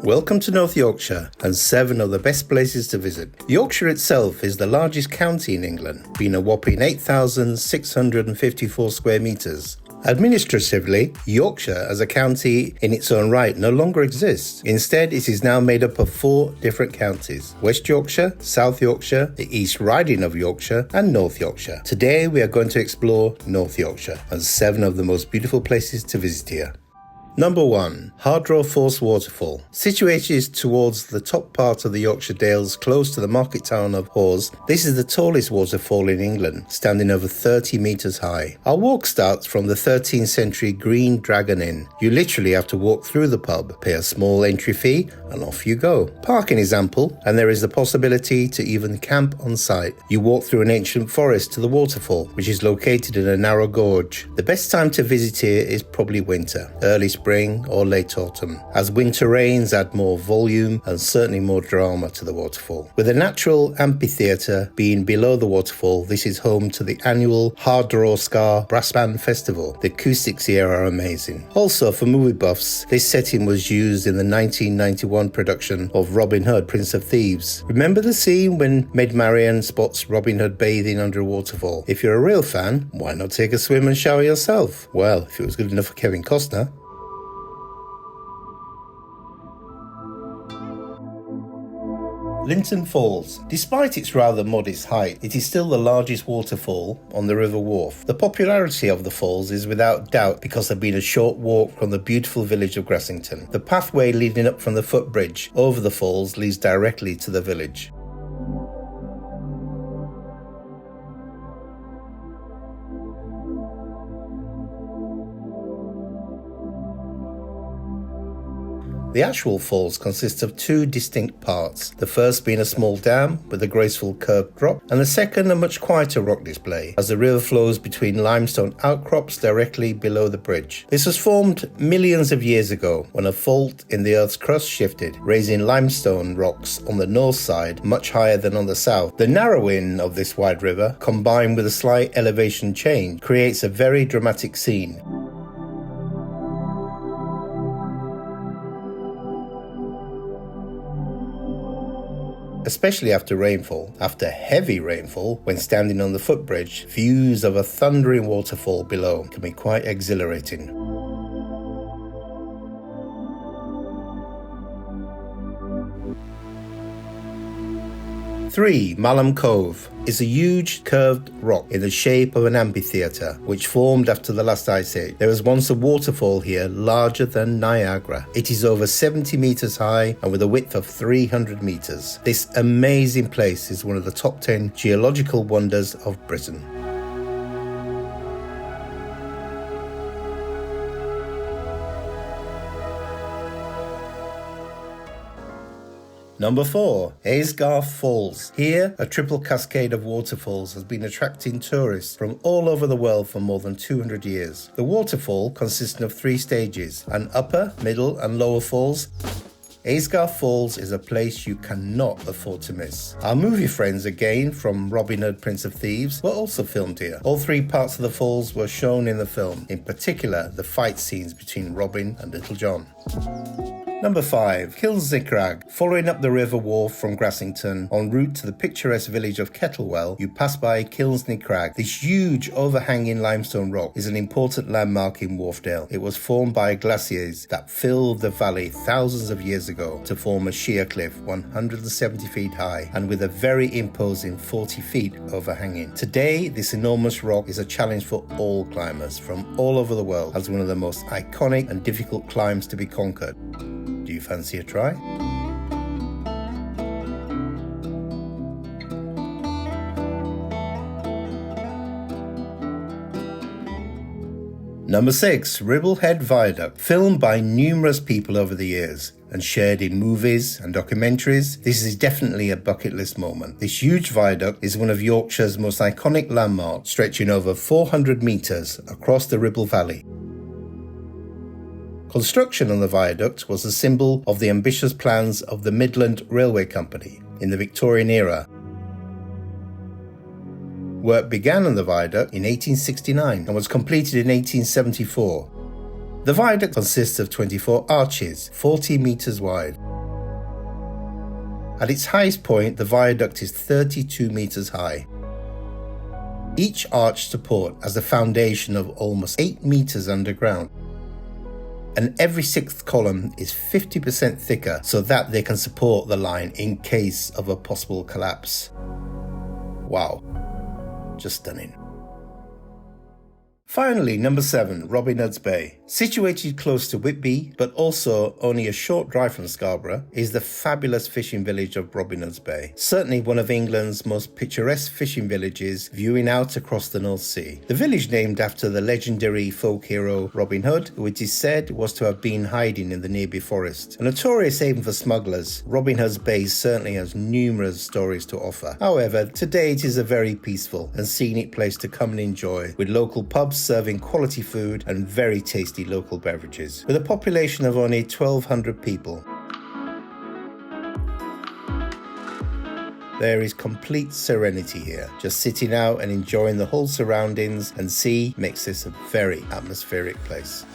Welcome to North Yorkshire and 7 of the best places to visit. Yorkshire itself is the largest county in England, being a whopping 8,654 square metres. Administratively, Yorkshire as a county in its own right no longer exists. Instead, it is now made up of 4 different counties: West Yorkshire, South Yorkshire, the East Riding of Yorkshire and North Yorkshire. Today we are going to explore North Yorkshire and 7 of the most beautiful places to visit here. Number 1. Hardraw Force Waterfall. Situated towards the top part of the Yorkshire Dales close to the market town of Hawes, this is the tallest waterfall in England, standing over 30 metres high. Our walk starts from the 13th century Green Dragon Inn. You literally have to walk through the pub, pay a small entry fee and off you go. Parking is ample and there is the possibility to even camp on site. You walk through an ancient forest to the waterfall, which is located in a narrow gorge. The best time to visit here is probably winter, early spring or late autumn, as winter rains add more volume and certainly more drama to the waterfall. With a natural amphitheatre being below the waterfall, this is home to the annual Hardraw Brass Band Festival. The acoustics here are amazing. Also, for movie buffs, this setting was used in the 1991 production of Robin Hood, Prince of Thieves. Remember the scene when Maid Marian spots Robin Hood bathing under a waterfall? If you're a real fan, why not take a swim and shower yourself? Well, if it was good enough for Kevin Costner. Linton Falls. Despite its rather modest height, it is still the largest waterfall on the River Wharfe. The popularity of the falls is without doubt because of being a short walk from the beautiful village of Grassington. The pathway leading up from the footbridge over the falls leads directly to the village. The actual falls consist of 2 distinct parts, the first being a small dam with a graceful curved drop, and the second a much quieter rock display, as the river flows between limestone outcrops directly below the bridge. This was formed millions of years ago when a fault in the Earth's crust shifted, raising limestone rocks on the north side much higher than on the south. The narrowing of this wide river, combined with a slight elevation change, creates a very dramatic scene. Especially after rainfall. After heavy rainfall, when standing on the footbridge, views of a thundering waterfall below can be quite exhilarating. 3. Malham Cove is a huge curved rock in the shape of an amphitheatre which formed after the last ice age. There was once a waterfall here larger than Niagara. It is over 70 metres high and with a width of 300 metres. This amazing place is one of the top 10 geological wonders of Britain. Number 4. Aysgarth Falls. Here, a triple cascade of waterfalls has been attracting tourists from all over the world for more than 200 years. The waterfall consists of 3 stages, an upper, middle and lower falls. Aysgarth Falls is a place you cannot afford to miss. Our movie friends again from Robin Hood, Prince of Thieves were also filmed here. All 3 parts of the falls were shown in the film, in particular the fight scenes between Robin and Little John. Number 5. Kilnsey Crag. Following up the River Wharfe from Grassington, en route to the picturesque village of Kettlewell, you pass by Kilnsey Crag. This huge overhanging limestone rock is an important landmark in Wharfedale. It was formed by glaciers that filled the valley thousands of years ago to form a sheer cliff 170 feet high and with a very imposing 40 feet overhanging. Today, this enormous rock is a challenge for all climbers from all over the world as one of the most iconic and difficult climbs to be conquered. Do you fancy a try? Number 6. Ribblehead Viaduct. Filmed by numerous people over the years and shared in movies and documentaries, this is definitely a bucket list moment. This huge viaduct is one of Yorkshire's most iconic landmarks, stretching over 400 metres across the Ribble Valley. Construction on the viaduct was a symbol of the ambitious plans of the Midland Railway Company in the Victorian era. Work began on the viaduct in 1869 and was completed in 1874. The viaduct consists of 24 arches, 40 metres wide. At its highest point, the viaduct is 32 metres high. Each arch support has a foundation of almost 8 metres underground, and every sixth column is 50% thicker so that they can support the line in case of a possible collapse. Wow, just stunning. Finally, number 7, Robin Hood's Bay. Situated close to Whitby, but also only a short drive from Scarborough, is the fabulous fishing village of Robin Hood's Bay. Certainly one of England's most picturesque fishing villages, viewing out across the North Sea. The village named after the legendary folk hero Robin Hood, who it is said was to have been hiding in the nearby forest. A notorious haven for smugglers, Robin Hood's Bay certainly has numerous stories to offer. However, today it is a very peaceful and scenic place to come and enjoy, with local pubs serving quality food and very tasty local beverages. With a population of only 1,200 people, there is complete serenity here. Just sitting out and enjoying the whole surroundings and sea makes this a very atmospheric place.